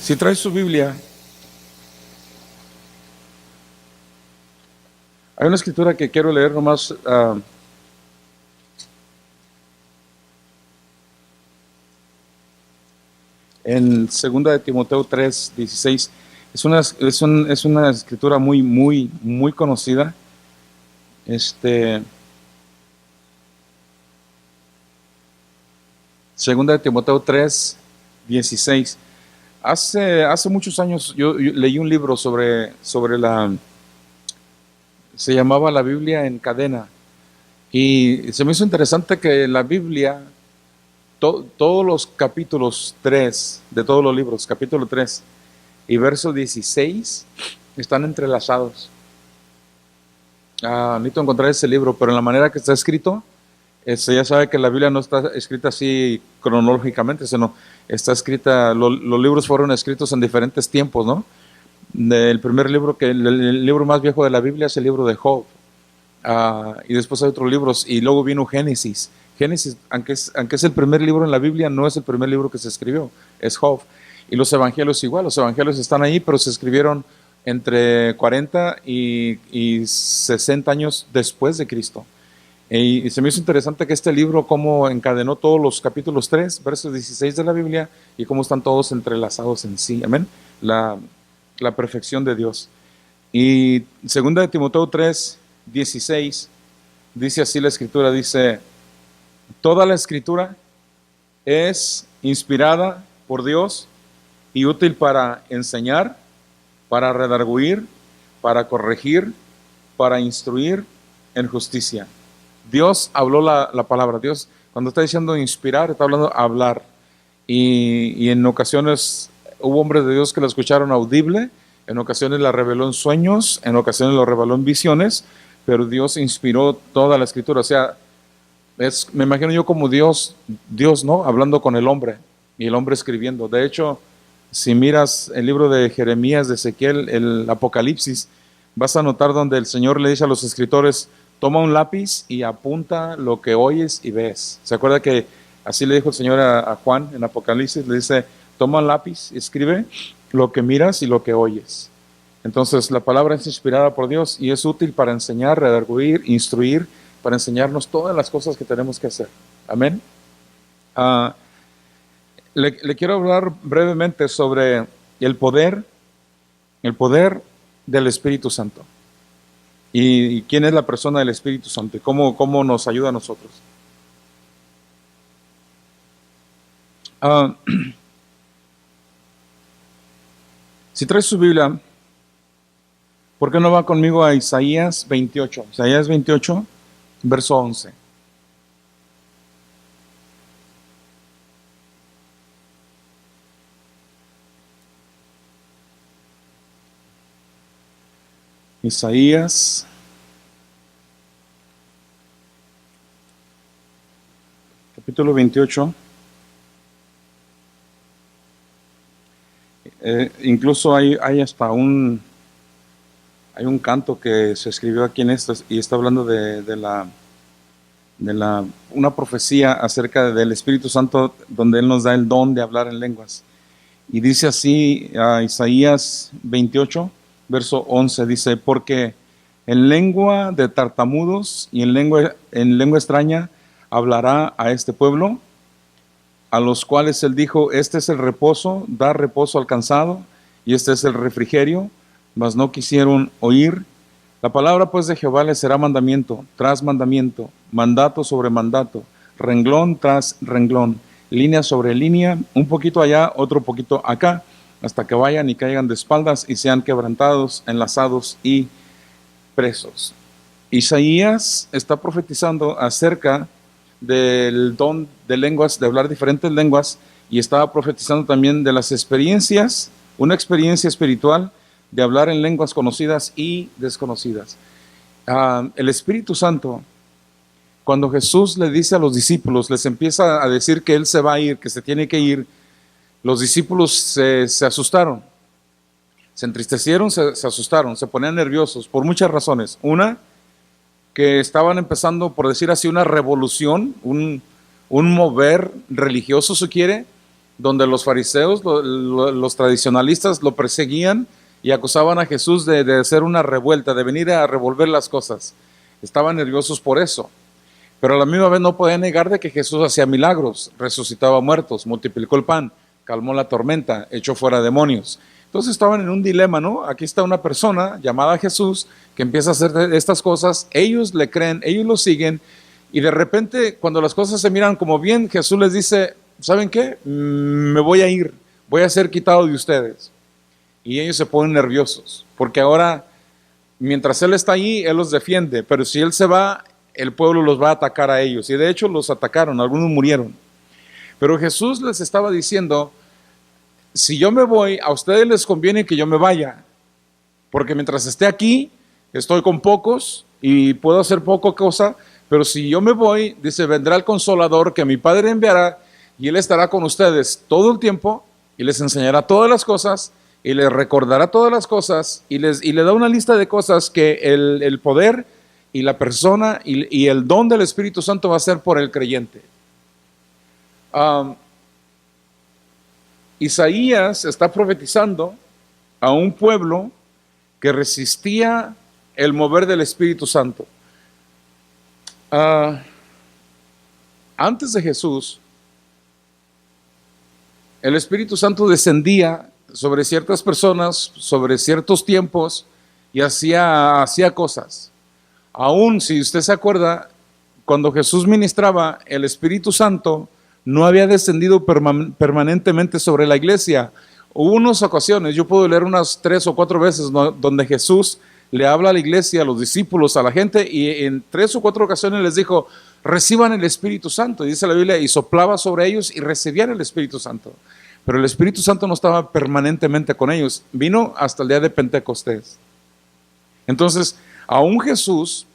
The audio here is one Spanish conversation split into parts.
Si traes su Biblia, hay una escritura que quiero leer nomás. En 2 de Timoteo 3:16. Es una escritura muy conocida. 2 de Timoteo 3:16. Hace muchos años yo leí un libro sobre se llamaba La Biblia en Cadena. Y se me hizo interesante que la Biblia, todos los capítulos 3 de todos los libros, capítulo 3 y verso 16, están entrelazados. Necesito encontrar ese libro, pero en la manera que está escrito, ya sabe que la Biblia no está escrita así cronológicamente, sino está escrita, los libros fueron escritos en diferentes tiempos, ¿no? El primer libro, el libro más viejo de la Biblia es el libro de Job. Y después hay otros libros, y luego vino Génesis. Génesis, aunque es el primer libro en la Biblia, no es el primer libro que se escribió, es Job. Y los evangelios igual, los evangelios están ahí, pero se escribieron entre 40 y 60 años después de Cristo. Y se me hizo interesante que este libro cómo encadenó todos los capítulos 3, versos 16 de la Biblia, y cómo están todos entrelazados en sí, amén, la perfección de Dios. Y 2 de Timoteo 3:16, dice así la escritura, dice: toda la escritura es inspirada por Dios y útil para enseñar, para redarguir, para corregir, para instruir en justicia. Dios habló la palabra. Dios, cuando está diciendo inspirar, está hablando hablar. Y en ocasiones hubo hombres de Dios que la escucharon audible, en ocasiones la reveló en sueños, en ocasiones lo reveló en visiones, pero Dios inspiró toda la escritura. O sea, me imagino yo como Dios, ¿no? Hablando con el hombre y el hombre escribiendo. De hecho, si miras el libro de Jeremías, de Ezequiel, el Apocalipsis, vas a notar donde el Señor le dice a los escritores: toma un lápiz y apunta lo que oyes y ves. ¿Se acuerda que así le dijo el Señor a Juan en Apocalipsis? Le dice: toma un lápiz y escribe lo que miras y lo que oyes. Entonces la palabra es inspirada por Dios y es útil para enseñar, redarguir, instruir, para enseñarnos todas las cosas que tenemos que hacer. Amén. Le quiero hablar brevemente sobre el poder del Espíritu Santo. ¿Y quién es la persona del Espíritu Santo? ¿Y cómo nos ayuda a nosotros? Si traes su Biblia, ¿por qué no va conmigo a Isaías 28? Isaías 28, verso 11. Isaías capítulo 28. Incluso hay hasta un canto que se escribió aquí en esto, y está hablando de una profecía acerca del Espíritu Santo, donde Él nos da el don de hablar en lenguas. Y dice así, Isaías 28, verso 11, dice: porque en lengua de tartamudos y en lengua extraña hablará a este pueblo, a los cuales Él dijo: este es el reposo, da reposo al cansado, y este es el refrigerio, mas no quisieron oír. La palabra pues de Jehová les será mandamiento tras mandamiento, mandato sobre mandato, renglón tras renglón, línea sobre línea, un poquito allá, otro poquito acá, hasta que vayan y caigan de espaldas y sean quebrantados, enlazados y presos. Isaías está profetizando acerca del don de lenguas, de hablar diferentes lenguas, y estaba profetizando también de las experiencias, una experiencia espiritual de hablar en lenguas conocidas y desconocidas. El Espíritu Santo, cuando Jesús le dice a los discípulos, les empieza a decir que Él se va a ir, que se tiene que ir, los discípulos se asustaron, se entristecieron, se asustaron, se ponían nerviosos por muchas razones. Una, que estaban empezando, por decir así, una revolución, un mover religioso, si quiere, donde los fariseos, los tradicionalistas lo perseguían y acusaban a Jesús de hacer una revuelta, de venir a revolver las cosas. Estaban nerviosos por eso. Pero a la misma vez no podían negar de que Jesús hacía milagros, resucitaba muertos, multiplicó el pan, calmó la tormenta, echó fuera demonios. Entonces estaban en un dilema, ¿no? Aquí está una persona llamada Jesús que empieza a hacer estas cosas, ellos le creen, ellos lo siguen, y de repente cuando las cosas se miran como bien, Jesús les dice, ¿saben qué? Me voy a ir, voy a ser quitado de ustedes. Y ellos se ponen nerviosos, porque ahora, mientras Él está allí, Él los defiende, pero si Él se va, el pueblo los va a atacar a ellos. Y de hecho los atacaron, algunos murieron. Pero Jesús les estaba diciendo, si yo me voy, a ustedes les conviene que yo me vaya, porque mientras esté aquí, estoy con pocos y puedo hacer poca cosa, pero si yo me voy, dice, vendrá el Consolador que mi Padre enviará, y Él estará con ustedes todo el tiempo, y les enseñará todas las cosas, y les recordará todas las cosas, y le da una lista de cosas que el poder y la persona y el don del Espíritu Santo va a ser por el creyente. Isaías está profetizando a un pueblo que resistía el mover del Espíritu Santo. Antes de Jesús, el Espíritu Santo descendía sobre ciertas personas, sobre ciertos tiempos, y hacía cosas. Aún si usted se acuerda, cuando Jesús ministraba, el Espíritu Santo no había descendido permanentemente sobre la iglesia. Hubo unas ocasiones, yo puedo leer unas 3 o 4 veces, ¿no?, donde Jesús le habla a la iglesia, a los discípulos, a la gente, y en 3 o 4 ocasiones les dijo, reciban el Espíritu Santo. Y dice la Biblia, y soplaba sobre ellos y recibían el Espíritu Santo. Pero el Espíritu Santo no estaba permanentemente con ellos, vino hasta el día de Pentecostés. Entonces, aún Jesús,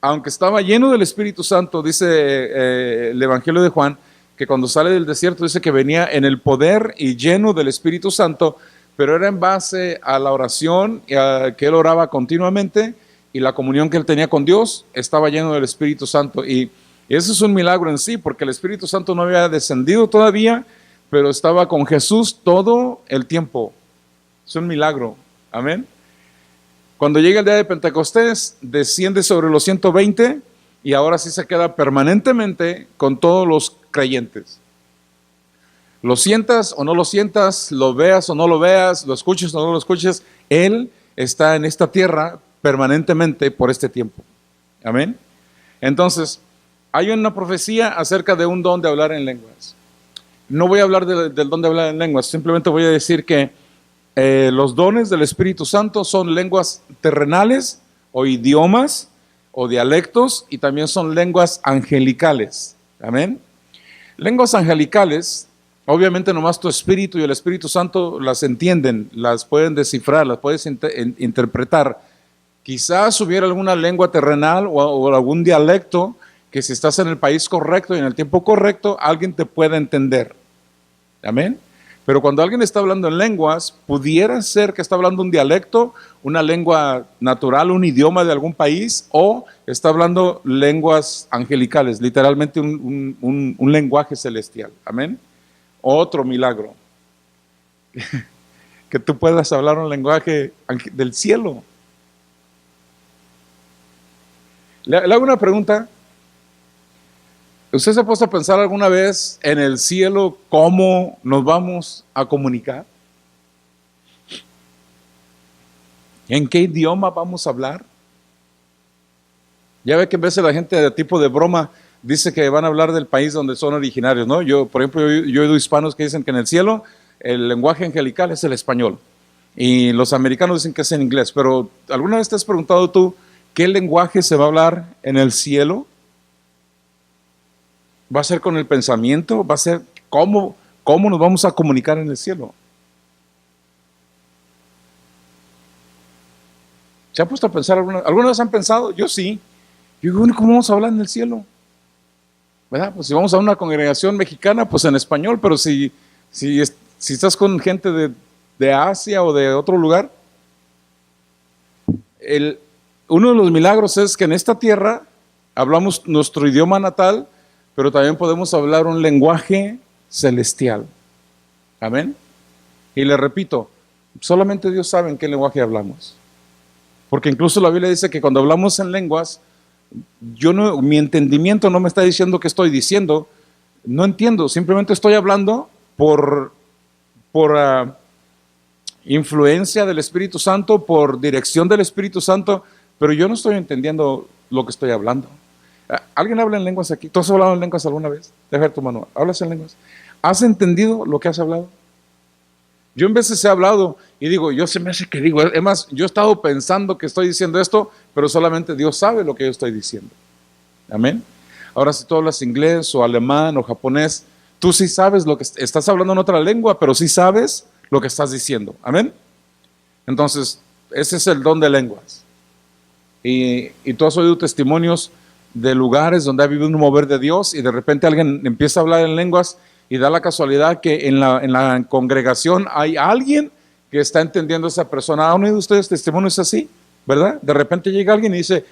aunque estaba lleno del Espíritu Santo, dice el Evangelio de Juan, que cuando sale del desierto dice que venía en el poder y lleno del Espíritu Santo, pero era en base a la oración, que él oraba continuamente, y la comunión que él tenía con Dios, estaba lleno del Espíritu Santo. Y eso es un milagro en sí, porque el Espíritu Santo no había descendido todavía, pero estaba con Jesús todo el tiempo. Es un milagro. Amén. Cuando llega el día de Pentecostés, desciende sobre los 120 y ahora sí se queda permanentemente con todos los creyentes. Lo sientas o no lo sientas, lo veas o no lo veas, lo escuches o no lo escuches, Él está en esta tierra permanentemente por este tiempo. Amén. Entonces, hay una profecía acerca de un don de hablar en lenguas. No voy a hablar del don de hablar en lenguas, simplemente voy a decir que los dones del Espíritu Santo son lenguas terrenales o idiomas o dialectos, y también son lenguas angelicales. Amén. Lenguas angelicales, obviamente nomás tu espíritu y el Espíritu Santo las entienden, las pueden descifrar, las puedes interpretar. Quizás hubiera alguna lengua terrenal o algún dialecto que si estás en el país correcto y en el tiempo correcto, alguien te pueda entender. Amén. Pero cuando alguien está hablando en lenguas, pudiera ser que está hablando un dialecto, una lengua natural, un idioma de algún país, o está hablando lenguas angelicales, literalmente un lenguaje celestial. Amén. Otro milagro. Que tú puedas hablar un lenguaje del cielo. Le hago una pregunta. ¿Usted se ha puesto a pensar alguna vez en el cielo cómo nos vamos a comunicar? ¿En qué idioma vamos a hablar? Ya ve que a veces la gente de tipo de broma dice que van a hablar del país donde son originarios, ¿no? Yo, por ejemplo, yo he oído hispanos que dicen que en el cielo el lenguaje angelical es el español y los americanos dicen que es en inglés. Pero ¿alguna vez te has preguntado tú qué lenguaje se va a hablar en el cielo? ¿Va a ser con el pensamiento? ¿Va a ser cómo nos vamos a comunicar en el cielo? ¿Se ha puesto a pensar alguna vez han pensado? Yo sí. Yo digo, ¿cómo vamos a hablar en el cielo? ¿Verdad? Pues si vamos a una congregación mexicana, pues en español, pero si estás con gente de Asia o de otro lugar, uno de los milagros es que en esta tierra hablamos nuestro idioma natal, pero también podemos hablar un lenguaje celestial. Amén. Y le repito, solamente Dios sabe en qué lenguaje hablamos. Porque incluso la Biblia dice que cuando hablamos en lenguas, mi entendimiento no me está diciendo que estoy diciendo, no entiendo, simplemente estoy hablando por influencia del Espíritu Santo, por dirección del Espíritu Santo, pero yo no estoy entendiendo lo que estoy hablando. ¿Alguien habla en lenguas aquí? ¿Tú has hablado en lenguas alguna vez? Deja ver tu mano. ¿Hablas en lenguas? ¿Has entendido lo que has hablado? Yo en veces he hablado y digo, yo se me hace que digo, es más, yo he estado pensando que estoy diciendo esto, pero solamente Dios sabe lo que yo estoy diciendo. Amén. Ahora, si tú hablas inglés o alemán o japonés, tú sí sabes lo que estás hablando en otra lengua, pero sí sabes lo que estás diciendo. Amén. Entonces, ese es el don de lenguas. Y tú has oído testimonios de lugares donde ha vivido un mover de Dios y de repente alguien empieza a hablar en lenguas y da la casualidad que en la congregación hay alguien que está entendiendo a esa persona. ¿Han oído ustedes testimonios así? ¿Verdad? De repente llega alguien y dice,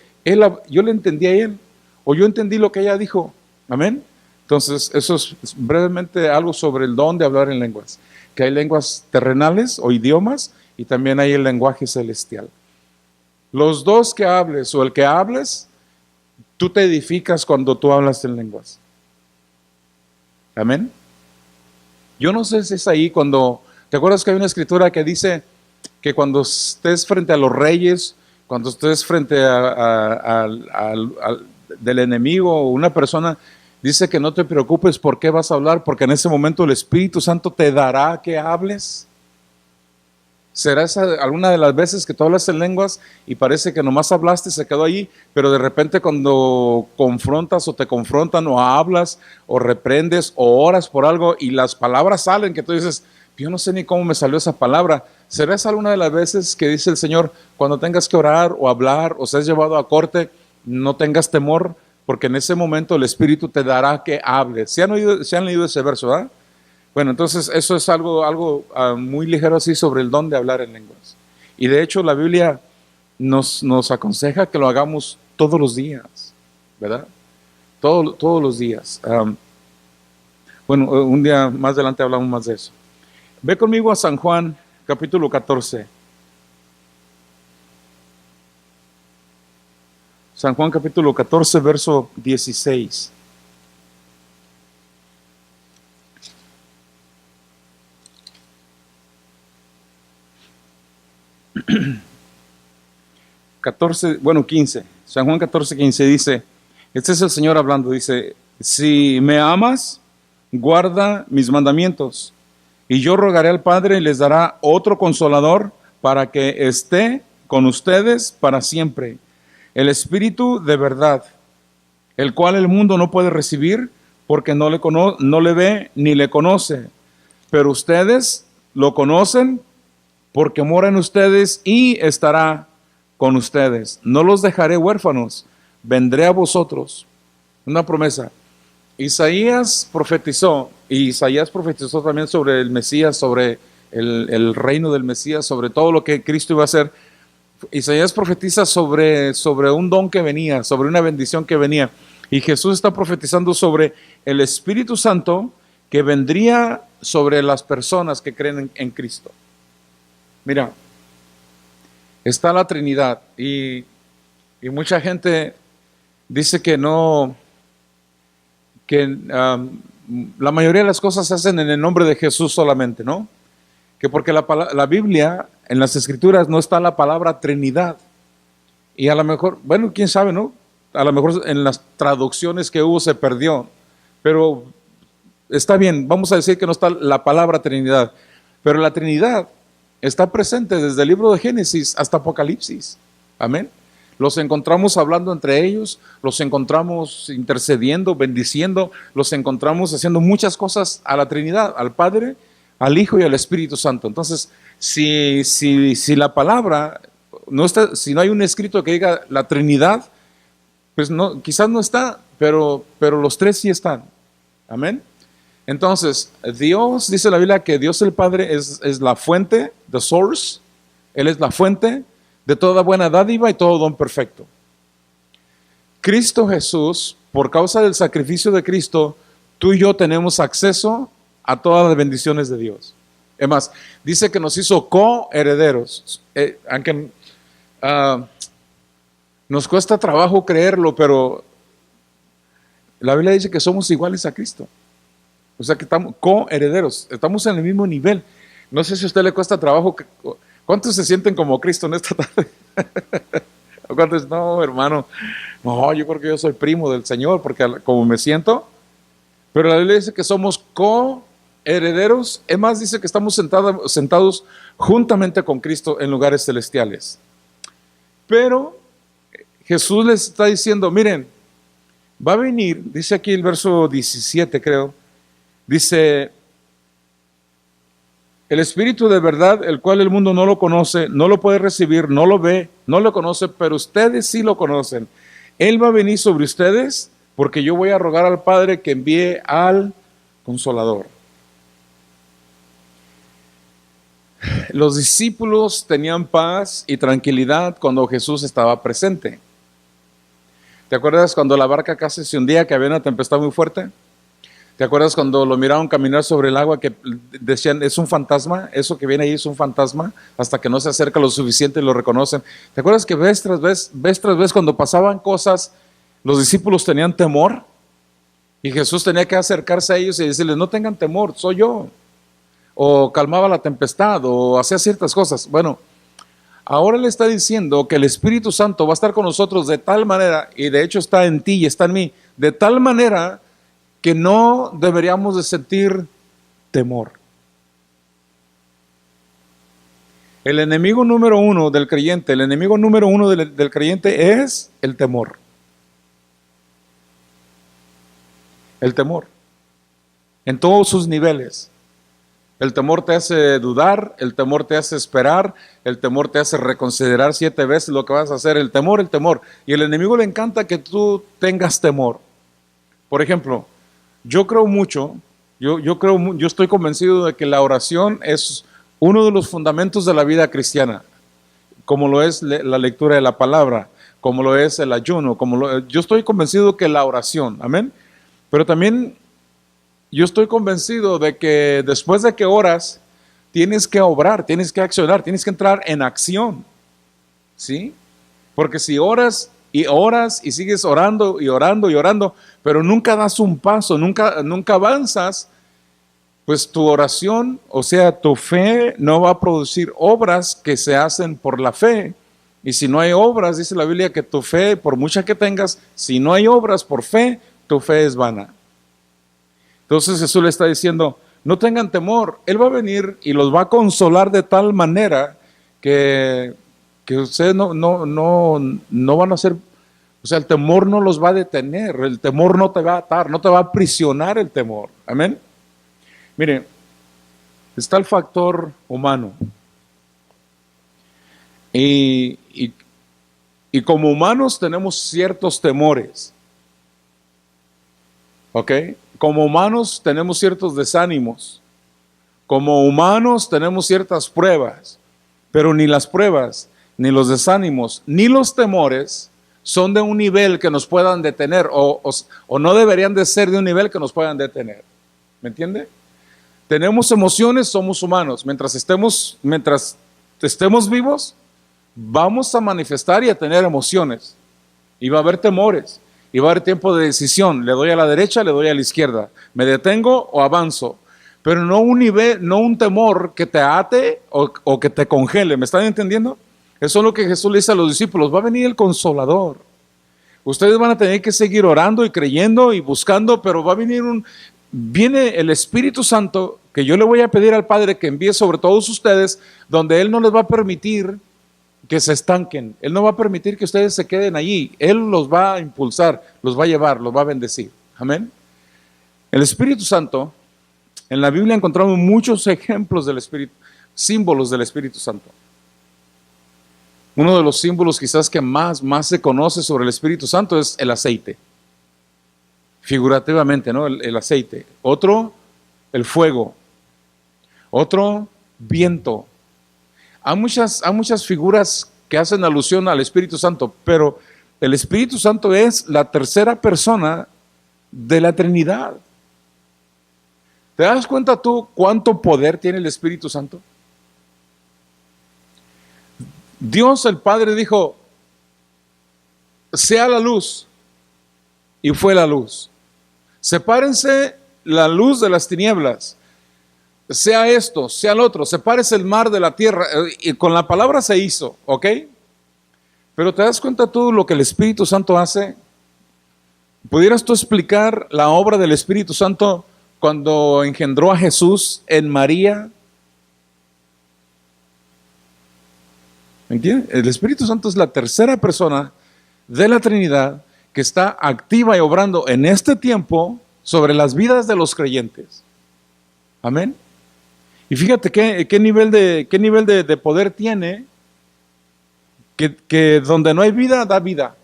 yo le entendí a él, o yo entendí lo que ella dijo. Amén. Entonces, eso es brevemente algo sobre el don de hablar en lenguas. Que hay lenguas terrenales o idiomas y también hay el lenguaje celestial. Los dos que hables o el que hables, tú te edificas cuando tú hablas en lenguas. Amén. Yo no sé si es ahí cuando, ¿te acuerdas que hay una escritura que dice que cuando estés frente a los reyes, cuando estés frente del enemigo o una persona, dice que no te preocupes por qué vas a hablar, porque en ese momento el Espíritu Santo te dará que hables? ¿Será esa alguna de las veces que tú hablas en lenguas y parece que nomás hablaste y se quedó ahí, pero de repente cuando confrontas o te confrontan o hablas o reprendes o oras por algo y las palabras salen que tú dices, yo no sé ni cómo me salió esa palabra? ¿Será esa alguna de las veces que dice el Señor, cuando tengas que orar o hablar o seas llevado a corte, no tengas temor, porque en ese momento el Espíritu te dará que hables? ¿Se han leído ese verso, verdad? Bueno, entonces eso es algo muy ligero así sobre el don de hablar en lenguas. Y de hecho la Biblia nos aconseja que lo hagamos todos los días, ¿verdad? Todos los días. Bueno, un día más adelante hablamos más de eso. Ve conmigo a San Juan, capítulo 14. San Juan, capítulo 14, verso 16. 15. San Juan 14, 15 dice, este es el Señor hablando, dice, si me amas, guarda mis mandamientos, y yo rogaré al Padre y les dará otro consolador para que esté con ustedes para siempre, el Espíritu de verdad, el cual el mundo no puede recibir porque no le ve ni le conoce, pero ustedes lo conocen porque mora en ustedes y estará con ustedes. No los dejaré huérfanos, vendré a vosotros. Una promesa. Isaías profetizó también sobre el Mesías, sobre el reino del Mesías, sobre todo lo que Cristo iba a hacer. Isaías profetiza sobre un don que venía, sobre una bendición que venía. Y Jesús está profetizando sobre el Espíritu Santo que vendría sobre las personas que creen en Cristo. Mira, está la Trinidad y mucha gente dice que no, la mayoría de las cosas se hacen en el nombre de Jesús solamente, ¿no? Que porque la Biblia, en las Escrituras, no está la palabra Trinidad. Y a lo mejor, bueno, quién sabe, ¿no? A lo mejor en las traducciones que hubo se perdió. Pero está bien, vamos a decir que no está la palabra Trinidad. Pero la Trinidad está presente desde el libro de Génesis hasta Apocalipsis. Amén. Los encontramos hablando entre ellos, los encontramos intercediendo, bendiciendo, los encontramos haciendo muchas cosas a la Trinidad, al Padre, al Hijo y al Espíritu Santo. Entonces, si la palabra no está, si no hay un escrito que diga la Trinidad, pues no, quizás no está, pero los tres sí están. Amén. Entonces, Dios, dice la Biblia que Dios el Padre es la fuente, the source. Él es la fuente de toda buena dádiva y todo don perfecto. Cristo Jesús, por causa del sacrificio de Cristo, tú y yo tenemos acceso a todas las bendiciones de Dios. Es más, dice que nos hizo coherederos. Aunque nos cuesta trabajo creerlo, pero la Biblia dice que somos iguales a Cristo. O sea que estamos coherederos, estamos en el mismo nivel. No sé si a usted le cuesta trabajo. ¿Cuántos se sienten como Cristo en esta tarde? ¿Cuántos? No, hermano, no, yo creo que yo soy primo del Señor, porque como me siento. Pero la Biblia dice que somos coherederos. Es más, dice que estamos sentados juntamente con Cristo en lugares celestiales. Pero Jesús les está diciendo, miren, va a venir, dice aquí el verso 17 creo, dice, el Espíritu de verdad, el cual el mundo no lo conoce, no lo puede recibir, no lo ve, no lo conoce, pero ustedes sí lo conocen. Él va a venir sobre ustedes porque yo voy a rogar al Padre que envíe al Consolador. Los discípulos tenían paz y tranquilidad cuando Jesús estaba presente. ¿Te acuerdas cuando la barca casi se hundía, que había una tempestad muy fuerte? ¿Te acuerdas cuando lo miraron caminar sobre el agua, que decían, es un fantasma? Eso que viene ahí es un fantasma, hasta que no se acerca lo suficiente y lo reconocen. ¿Te acuerdas que vez tras vez, cuando pasaban cosas, los discípulos tenían temor? Y Jesús tenía que acercarse a ellos y decirles, no tengan temor, soy yo. O calmaba la tempestad, o hacía ciertas cosas. Bueno, ahora le está diciendo que el Espíritu Santo va a estar con nosotros de tal manera, y de hecho está en ti y está en mí, de tal manera que no deberíamos de sentir temor. El enemigo número uno del creyente, del creyente es el temor. El temor. En todos sus niveles. El temor te hace dudar, el temor te hace esperar, el temor te hace reconsiderar 7 veces lo que vas a hacer. El temor. Y el enemigo le encanta que tú tengas temor. Por ejemplo, yo creo mucho, yo estoy convencido de que la oración es uno de los fundamentos de la vida cristiana, como lo es la lectura de la palabra, como lo es el ayuno, yo estoy convencido que la oración, amén. Pero también yo estoy convencido de que después de que oras, tienes que obrar, tienes que accionar, tienes que entrar en acción, ¿sí? Porque si oras y sigues orando y orando y orando, pero nunca das un paso, nunca avanzas, pues tu oración, o sea, tu fe no va a producir obras que se hacen por la fe. Y si no hay obras, dice la Biblia que tu fe, por mucha que tengas, si no hay obras por fe, tu fe es vana. Entonces Jesús le está diciendo, no tengan temor, Él va a venir y los va a consolar de tal manera que ustedes no van a ser, o sea, el temor no los va a detener, el temor no te va a atar, no te va a aprisionar el temor. Amén. Mire, está el factor humano. Y como humanos tenemos ciertos temores. ¿Ok? Como humanos tenemos ciertos desánimos. Como humanos tenemos ciertas pruebas. Pero ni las pruebas, ni los desánimos, ni los temores son de un nivel que nos puedan detener o no deberían de ser de un nivel que nos puedan detener. ¿Me entiende? Tenemos emociones, somos humanos. Mientras estemos vivos, vamos a manifestar y a tener emociones. Y va a haber temores. Y va a haber tiempo de decisión. Le doy a la derecha, le doy a la izquierda. ¿Me detengo o avanzo? Pero no un temor que te ate o que te congele. ¿Me están entendiendo? Eso es lo que Jesús le dice a los discípulos. Va a venir el Consolador. Ustedes van a tener que seguir orando y creyendo y buscando, pero viene el Espíritu Santo, que yo le voy a pedir al Padre que envíe sobre todos ustedes, donde Él no les va a permitir que se estanquen. Él no va a permitir que ustedes se queden allí. Él los va a impulsar, los va a llevar, los va a bendecir. Amén. El Espíritu Santo, en la Biblia encontramos muchos ejemplos del Espíritu, símbolos del Espíritu Santo. Uno de los símbolos quizás que más se conoce sobre el Espíritu Santo es el aceite. Figurativamente, ¿no? El aceite. Otro, el fuego. Otro, viento. Hay muchas figuras que hacen alusión al Espíritu Santo, pero el Espíritu Santo es la tercera persona de la Trinidad. ¿Te das cuenta tú cuánto poder tiene el Espíritu Santo? Dios el Padre dijo, sea la luz, y fue la luz. Sepárense la luz de las tinieblas, sea esto, sea lo otro, sepárese el mar de la tierra, y con la palabra se hizo, ¿ok? Pero ¿te das cuenta tú lo que el Espíritu Santo hace? ¿Pudieras tú explicar la obra del Espíritu Santo cuando engendró a Jesús en María? ¿Entiendes? El Espíritu Santo es la tercera persona de la Trinidad que está activa y obrando en este tiempo sobre las vidas de los creyentes. Amén. Y fíjate qué nivel de poder tiene, que donde no hay vida, da vida.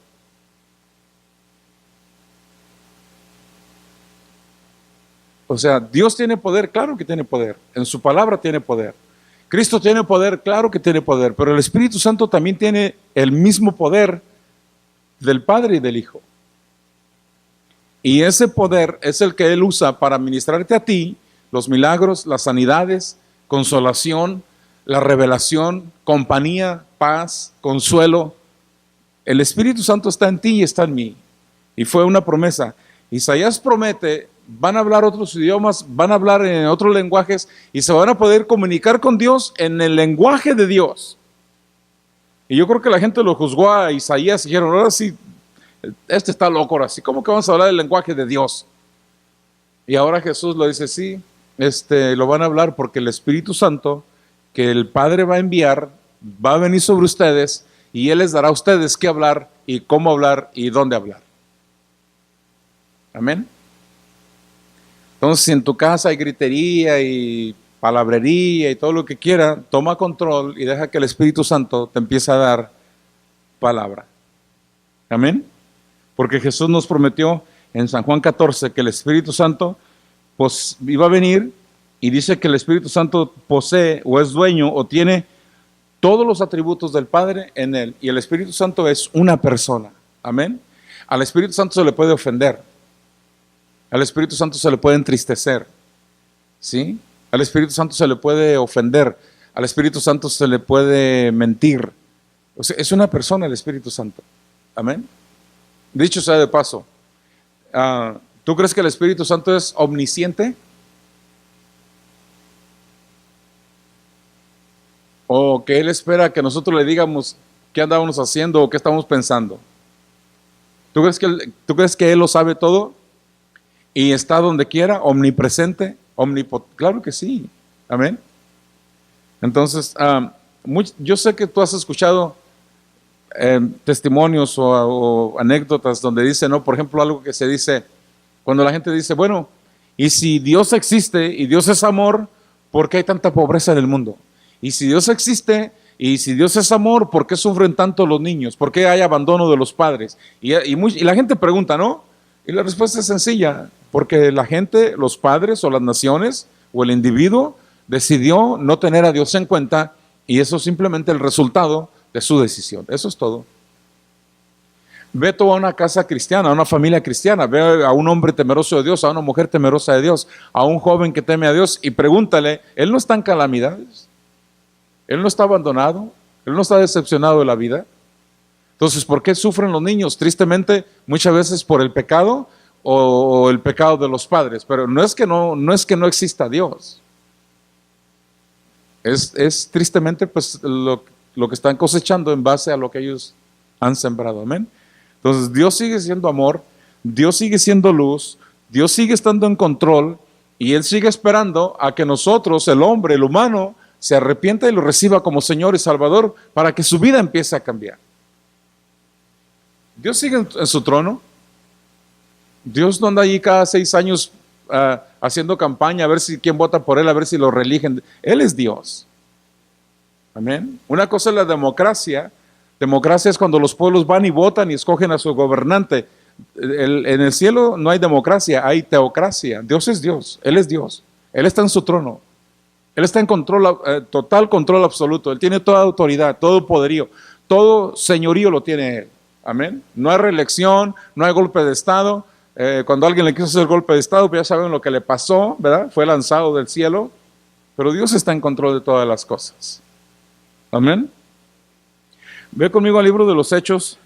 O sea, Dios tiene poder, claro que tiene poder. En su palabra tiene poder. Cristo tiene poder, claro que tiene poder. Pero el Espíritu Santo también tiene el mismo poder del Padre y del Hijo. Y ese poder es el que Él usa para ministrarte a ti los milagros, las sanidades, consolación, la revelación, compañía, paz, consuelo. El Espíritu Santo está en ti y está en mí. Y fue una promesa. Isaías promete, van a hablar otros idiomas, van a hablar en otros lenguajes y se van a poder comunicar con Dios en el lenguaje de Dios. Y yo creo que la gente lo juzgó a Isaías y dijeron, ahora sí, este está loco ahora sí, ¿cómo que vamos a hablar el lenguaje de Dios? Y ahora Jesús lo dice, sí, lo van a hablar porque el Espíritu Santo que el Padre va a enviar va a venir sobre ustedes y Él les dará a ustedes qué hablar y cómo hablar y dónde hablar. Amén. Entonces, si en tu casa hay gritería y palabrería y todo lo que quiera, toma control y deja que el Espíritu Santo te empiece a dar palabra. Amén. Porque Jesús nos prometió en San Juan 14 que el Espíritu Santo pues iba a venir y dice que el Espíritu Santo posee o es dueño o tiene todos los atributos del Padre en él. Y el Espíritu Santo es una persona. Amén. Al Espíritu Santo se le puede ofender. Al Espíritu Santo se le puede entristecer. ¿Sí? Al Espíritu Santo se le puede ofender. Al Espíritu Santo se le puede mentir. O sea, es una persona el Espíritu Santo. Amén. Dicho sea de paso, ¿tú crees que el Espíritu Santo es omnisciente? ¿O que Él espera que nosotros le digamos qué andábamos haciendo o qué estamos pensando? ¿Tú crees que Él lo sabe todo? ¿Y está donde quiera? ¿Omnipresente? Claro que sí. Amén. Entonces, yo sé que tú has escuchado testimonios o anécdotas donde dice, ¿no? Por ejemplo, algo que se dice, cuando la gente dice, bueno, y si Dios existe y Dios es amor, ¿por qué hay tanta pobreza en el mundo? Y si Dios existe y si Dios es amor, ¿por qué sufren tanto los niños? ¿Por qué hay abandono de los padres? Y la gente pregunta, ¿no? Y la respuesta es sencilla, porque la gente, los padres o las naciones o el individuo decidió no tener a Dios en cuenta y eso es simplemente el resultado de su decisión. Eso es todo. Ve tú a una casa cristiana, a una familia cristiana, ve a un hombre temeroso de Dios, a una mujer temerosa de Dios, a un joven que teme a Dios y pregúntale, ¿él no está en calamidades? ¿Él no está abandonado? ¿Él no está decepcionado de la vida? Entonces, ¿por qué sufren los niños? Tristemente, muchas veces por el pecado o el pecado de los padres, pero no es que no exista Dios. Es tristemente pues lo que están cosechando en base a lo que ellos han sembrado. Amén. Entonces, Dios sigue siendo amor, Dios sigue siendo luz, Dios sigue estando en control y Él sigue esperando a que nosotros, el hombre, el humano, se arrepienta y lo reciba como Señor y Salvador para que su vida empiece a cambiar. Dios sigue en su trono. Dios no anda allí cada 6 años haciendo campaña a ver si quién vota por Él, a ver si lo reeligen. Él es Dios. Amén. Una cosa es la democracia. Democracia es cuando los pueblos van y votan y escogen a su gobernante. En el cielo no hay democracia, hay teocracia. Dios es Dios, Él es Dios. Él está en su trono. Él está en control, total control absoluto. Él tiene toda autoridad, todo poderío, todo señorío lo tiene Él. Amén. No hay reelección, no hay golpe de Estado. Cuando alguien le quiso hacer golpe de estado, pues ya saben lo que le pasó, ¿verdad? Fue lanzado del cielo, pero Dios está en control de todas las cosas. Amén. Ve conmigo al libro de los Hechos,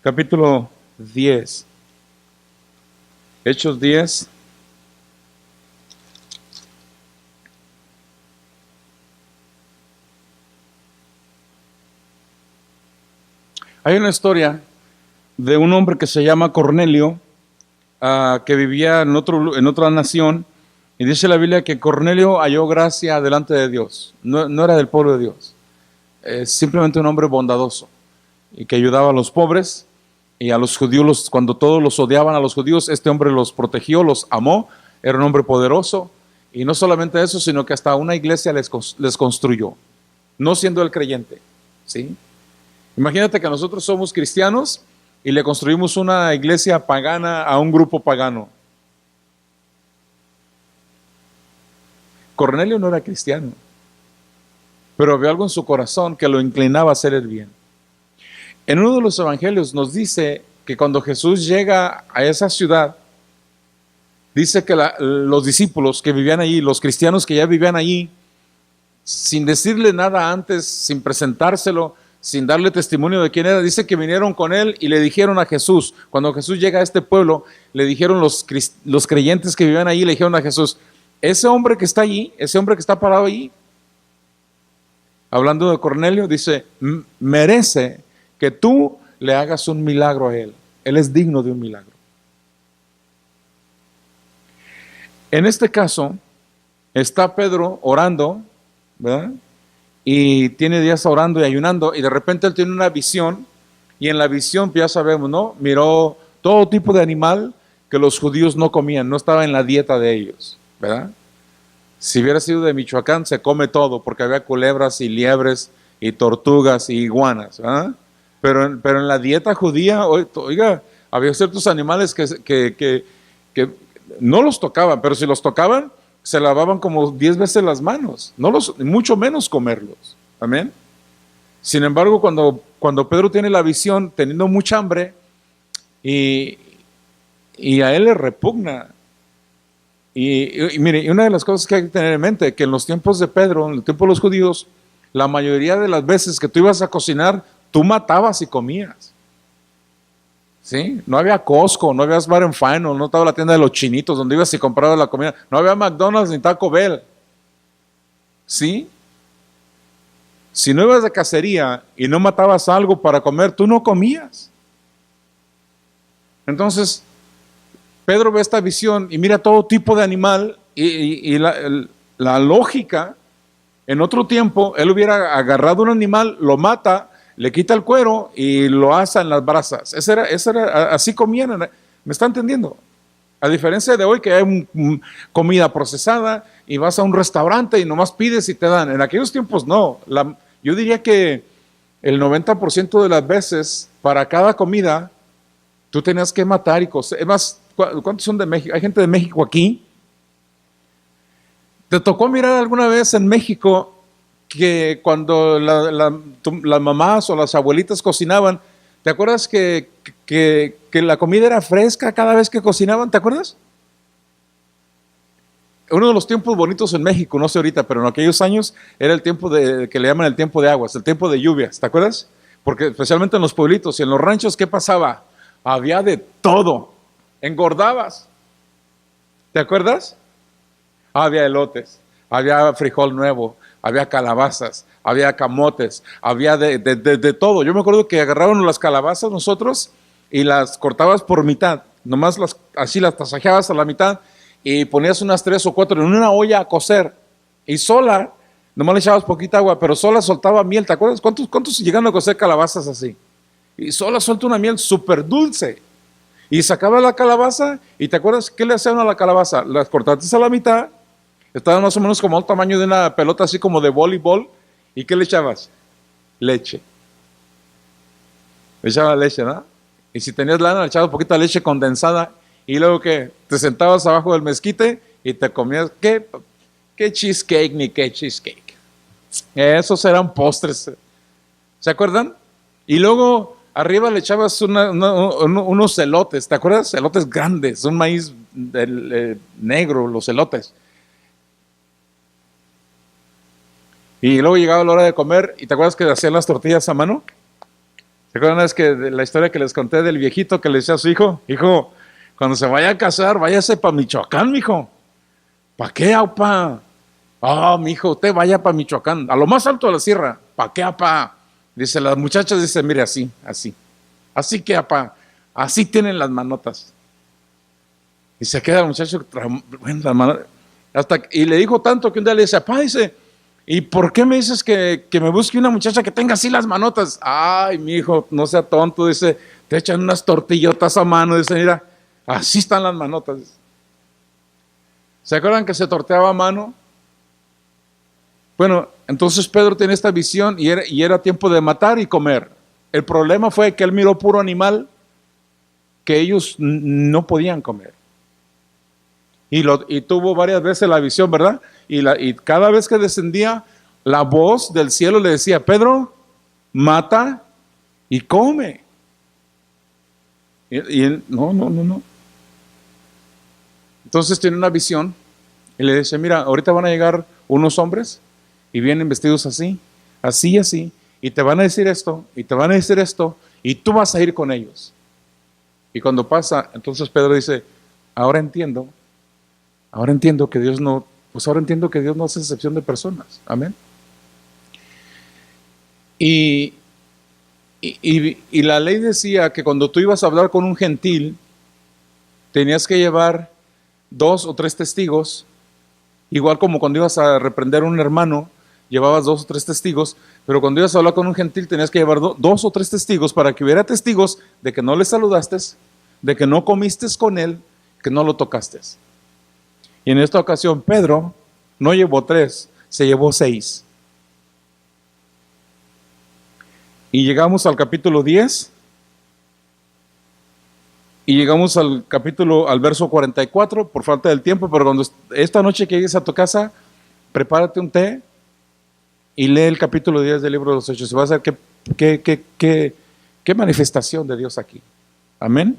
capítulo 10. Hechos 10. Hay una historia de un hombre que se llama Cornelio, que vivía en otra nación, y dice la Biblia que Cornelio halló gracia delante de Dios. No era del pueblo de Dios, simplemente un hombre bondadoso, y que ayudaba a los pobres, y a los judíos, cuando todos los odiaban a los judíos, este hombre los protegió, los amó, era un hombre poderoso, y no solamente eso, sino que hasta una iglesia les construyó, no siendo él creyente, ¿sí? Imagínate que nosotros somos cristianos y le construimos una iglesia pagana a un grupo pagano. Cornelio no era cristiano, pero había algo en su corazón que lo inclinaba a hacer el bien. En uno de los evangelios nos dice que cuando Jesús llega a esa ciudad, dice que los discípulos que vivían allí, los cristianos que ya vivían allí, sin decirle nada antes, sin presentárselo, sin darle testimonio de quién era, dice que vinieron con él y le dijeron a Jesús, cuando Jesús llega a este pueblo, le dijeron los creyentes que vivían allí, le dijeron a Jesús, ese hombre que está allí, ese hombre que está parado allí, hablando de Cornelio, dice, merece que tú le hagas un milagro a él es digno de un milagro. En este caso, está Pedro orando, ¿verdad? Y tiene días orando y ayunando, y de repente él tiene una visión, y en la visión, ya sabemos, ¿no? Miró todo tipo de animal que los judíos no comían, no estaba en la dieta de ellos, ¿verdad? Si hubiera sido de Michoacán, se come todo, porque había culebras y liebres y tortugas y iguanas, ¿verdad? Pero en la dieta judía, oiga, había ciertos animales que no los tocaban, pero si los tocaban, se lavaban como 10 veces las manos, mucho menos comerlos. Amén. Sin embargo, cuando Pedro tiene la visión, teniendo mucha hambre, y a él le repugna. Y mire, una de las cosas que hay que tener en mente, que en los tiempos de Pedro, en el tiempo de los judíos, la mayoría de las veces que tú ibas a cocinar, tú matabas y comías. ¿Sí? No había Costco, no había Smart and Final, no estaba la tienda de los chinitos donde ibas y comprabas la comida, no había McDonald's ni Taco Bell. ¿Sí? Si no ibas de cacería y no matabas algo para comer, tú no comías. Entonces, Pedro ve esta visión y mira todo tipo de animal y la lógica, en otro tiempo, él hubiera agarrado un animal, lo mata, le quita el cuero y lo asa en las brasas. Así comían, ¿me está entendiendo? A diferencia de hoy que hay comida procesada y vas a un restaurante y nomás pides y te dan. En aquellos tiempos no. Yo diría que el 90% de las veces para cada comida tú tenías que matar y cocer. Es más, ¿cuántos son de México? ¿Hay gente de México aquí? ¿Te tocó mirar alguna vez en México que cuando las mamás o las abuelitas cocinaban, ¿te acuerdas que la comida era fresca cada vez que cocinaban? ¿Te acuerdas? Uno de los tiempos bonitos en México, no sé ahorita, pero en aquellos años era el tiempo que le llaman el tiempo de aguas, el tiempo de lluvias, ¿te acuerdas? Porque especialmente en los pueblitos y en los ranchos, ¿qué pasaba? Había de todo, engordabas. ¿Te acuerdas? Había elotes, había frijol nuevo, había calabazas, había camotes, había de todo. Yo me acuerdo que agarrábamos las calabazas nosotros y las cortabas por mitad, nomás así las tasajeabas a la mitad y ponías unas 3 o 4 en una olla a cocer y sola, nomás le echabas poquita agua, pero sola soltaba miel. ¿Te acuerdas? ¿Cuántos llegaron a cocer calabazas así? Y sola suelta una miel súper dulce. Y sacaba la calabaza y ¿te acuerdas qué le hacían a la calabaza? Las cortaste a la mitad. Estaban más o menos como el tamaño de una pelota así como de voleibol. ¿Y qué le echabas? Leche. Le echabas leche, ¿no? Y si tenías lana, le echabas un poquito de leche condensada. Y luego que te sentabas abajo del mezquite y te comías. ¿Qué cheesecake ni qué cheesecake? Esos eran postres. ¿Se acuerdan? Y luego arriba le echabas unos elotes, ¿te acuerdas? Elotes grandes, un maíz negro, los elotes. Y luego llegaba la hora de comer, ¿y te acuerdas que hacían las tortillas a mano? ¿Te acuerdas una vez que de la historia que les conté del viejito que le decía a su hijo? Hijo, cuando se vaya a casar, váyase para Michoacán, mijo. ¿Para qué, apá? Ah, mijo, usted vaya para Michoacán, a lo más alto de la sierra. ¿Para qué, apá? Dice, las muchachas, dice, mire, así. Así que, apá, así tienen las manotas. Y se queda el muchacho, bueno, las manotas, y le dijo tanto que un día le dice, apá, dice, ¿y por qué me dices que me busque una muchacha que tenga así las manotas? Ay, mi hijo, no sea tonto, dice, te echan unas tortillotas a mano, dice, mira, así están las manotas. ¿Se acuerdan que se torteaba a mano? Bueno, entonces Pedro tiene esta visión y era tiempo de matar y comer. El problema fue que él miró puro animal que ellos no podían comer. Y tuvo varias veces la visión, ¿verdad? Y cada vez que descendía, la voz del cielo le decía, Pedro, mata y come. Y él, no. Entonces tiene una visión y le dice, mira, ahorita van a llegar unos hombres y vienen vestidos así, y te van a decir esto, y te van a decir esto, y tú vas a ir con ellos. Y cuando pasa, entonces Pedro dice, ahora entiendo que Dios no hace excepción de personas. Amén. Y la ley decía que cuando tú ibas a hablar con un gentil, tenías que llevar 2 o 3 testigos, igual como cuando ibas a reprender a un hermano, llevabas 2 o 3 testigos, pero cuando ibas a hablar con un gentil tenías que llevar 2 o 3 testigos para que hubiera testigos de que no le saludaste, de que no comiste con él, que no lo tocaste. Y en esta ocasión Pedro no llevó 3, se llevó 6. Y llegamos al capítulo 10 y llegamos al verso 44, por falta del tiempo, pero cuando esta noche que llegues a tu casa, prepárate un té y lee el capítulo 10 del libro de los Hechos. Y vas a ver qué manifestación de Dios aquí. Amén.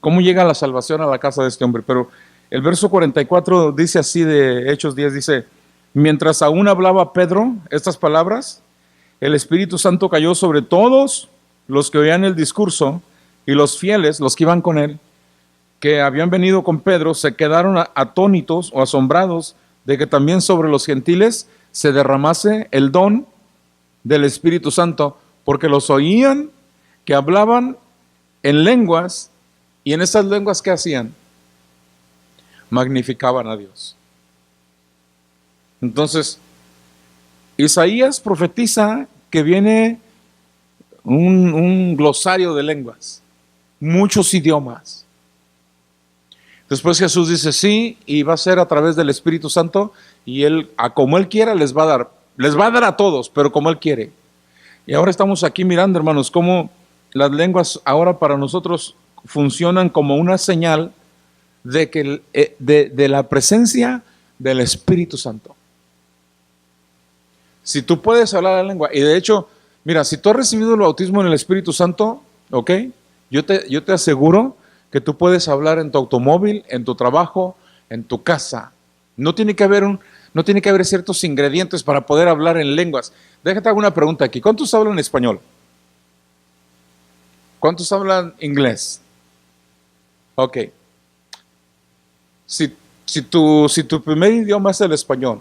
¿Cómo llega la salvación a la casa de este hombre? Pero el verso 44 dice así de Hechos 10, dice, mientras aún hablaba Pedro estas palabras, el Espíritu Santo cayó sobre todos los que oían el discurso, y los fieles, los que iban con él, que habían venido con Pedro, se quedaron atónitos o asombrados de que también sobre los gentiles se derramase el don del Espíritu Santo, porque los oían que hablaban en lenguas, y en esas lenguas, ¿qué hacían? Magnificaban a Dios. Entonces, Isaías profetiza que viene un glosario de lenguas, muchos idiomas. Después Jesús dice sí, y va a ser a través del Espíritu Santo, y Él, como Él quiera, les va a dar a todos, pero como Él quiere. Y ahora estamos aquí mirando, hermanos, cómo las lenguas ahora para nosotros funcionan como una señal de que de la presencia del Espíritu Santo. Si tú puedes hablar la lengua, y de hecho, mira, si tú has recibido el bautismo en el Espíritu Santo, ¿ok? Yo te aseguro que tú puedes hablar en tu automóvil, en tu trabajo, en tu casa. No tiene que haber ciertos ingredientes para poder hablar en lenguas. Déjate hago una pregunta aquí. ¿Cuántos hablan español? ¿Cuántos hablan inglés? Ok. Si tu primer idioma es el español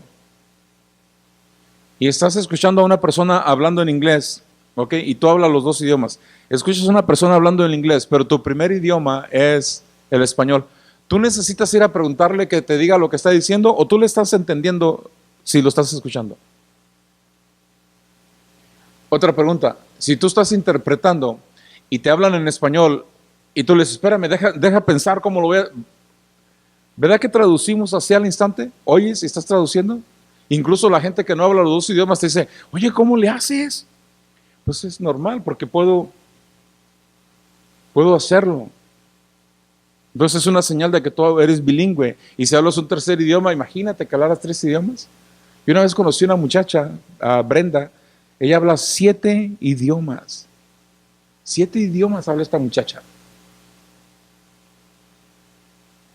y estás escuchando a una persona hablando en inglés, ok, y tú hablas los 2 idiomas, escuchas a una persona hablando en inglés, pero tu primer idioma es el español, ¿tú necesitas ir a preguntarle que te diga lo que está diciendo o tú le estás entendiendo si lo estás escuchando? Otra pregunta, si tú estás interpretando y te hablan en español y tú les espérame, deja pensar cómo lo voy a... ¿Verdad que traducimos hacia el instante? Oyes y estás traduciendo. Incluso la gente que no habla los 2 idiomas te dice, oye, ¿cómo le haces? Pues es normal, porque puedo hacerlo. Entonces es una señal de que tú eres bilingüe. Y si hablas un tercer idioma, imagínate que hablaras 3 idiomas. Yo una vez conocí a una muchacha, a Brenda, ella habla 7 idiomas. 7 idiomas habla esta muchacha.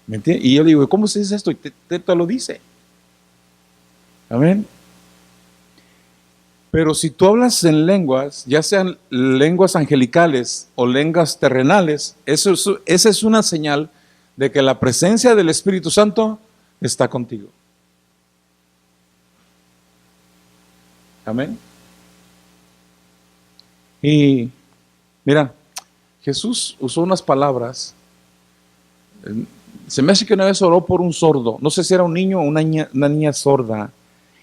¿Me entiendes? Y yo le digo, ¿cómo se dice esto? Y te lo dice. Amén. Pero si tú hablas en lenguas, ya sean lenguas angelicales o lenguas terrenales, esa es una señal de que la presencia del Espíritu Santo está contigo. Amén. Y mira, Jesús usó unas palabras. Se me hace que una vez oró por un sordo. No sé si era un niño o una niña sorda.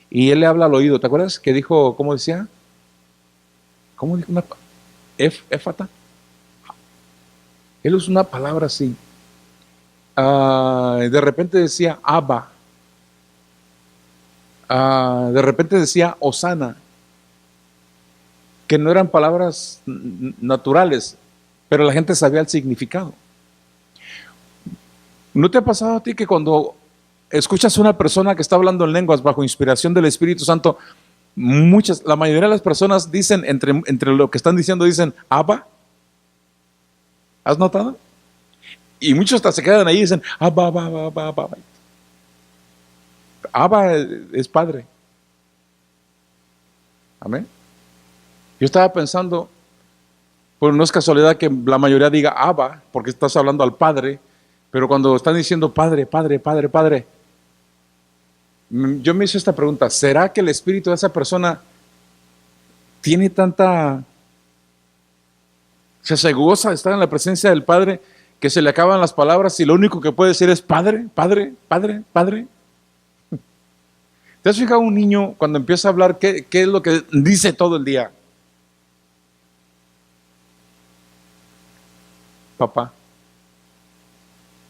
Y él le habla al oído. ¿Te acuerdas que dijo, cómo decía? ¿Cómo dijo una éfata? Él usó una palabra así. De repente decía Abba. De repente decía Osana. Que no eran palabras naturales, pero la gente sabía el significado. ¿No te ha pasado a ti que cuando escuchas a una persona que está hablando en lenguas bajo inspiración del Espíritu Santo, la mayoría de las personas dicen, entre lo que están diciendo, dicen Abba? ¿Has notado? Y muchos hasta se quedan ahí y dicen Abba, Abba, Abba, Abba. Abba es Padre. Amén. Yo estaba pensando, pues no es casualidad que la mayoría diga Abba, porque estás hablando al Padre, pero cuando están diciendo Padre, Padre, Padre, Padre, yo me hice esta pregunta, ¿será que el espíritu de esa persona tiene se goza de estar en la presencia del Padre, que se le acaban las palabras y lo único que puede decir es Padre, Padre, Padre, Padre? ¿Te has fijado un niño cuando empieza a hablar qué es lo que dice todo el día? Papá.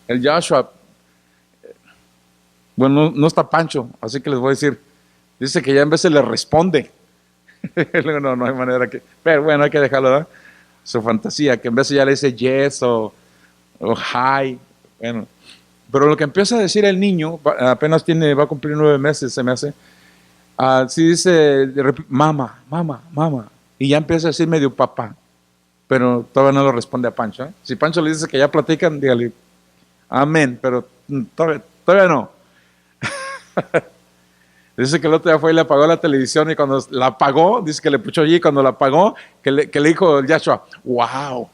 El Joshua, bueno, no está Pancho, así que les voy a decir, dice que ya en vez se le responde. No hay manera que, pero bueno, hay que dejarlo, ¿verdad? Su fantasía, que en vez ya le dice yes o hi, bueno. Pero lo que empieza a decir el niño, apenas va a cumplir 9 meses, se me hace, sí dice, mamá, mamá, mamá, y ya empieza a decir medio papá, pero todavía no lo responde a Pancho, ¿eh? Si Pancho le dice que ya platican, dígale, amén, pero todavía no. Dice que el otro día fue y le apagó la televisión y cuando la apagó, dice que le puchó allí, cuando la apagó, que le dijo el Yahshua, wow,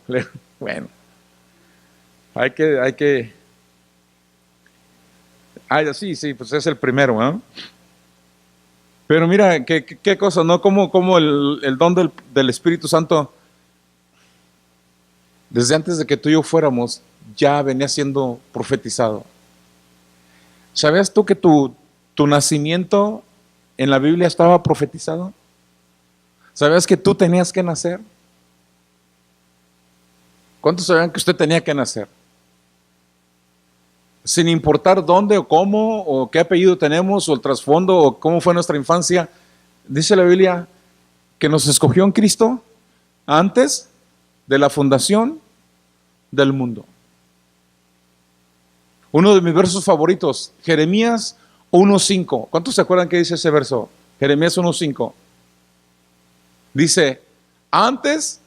bueno, sí, pues es el primero, ¿no? Pero mira, qué cosa, ¿no? Como el don del Espíritu Santo, desde antes de que tú y yo fuéramos, ya venía siendo profetizado. ¿Sabías tú que tu nacimiento en la Biblia estaba profetizado? ¿Sabías que tú tenías que nacer? ¿Cuántos sabían que usted tenía que nacer? Sin importar dónde o cómo o qué apellido tenemos o el trasfondo o cómo fue nuestra infancia, dice la Biblia que nos escogió en Cristo antes de la fundación del mundo. Uno de mis versos favoritos, Jeremías 1:5. ¿Cuántos se acuerdan que dice ese verso? Jeremías 1:5. Dice, antes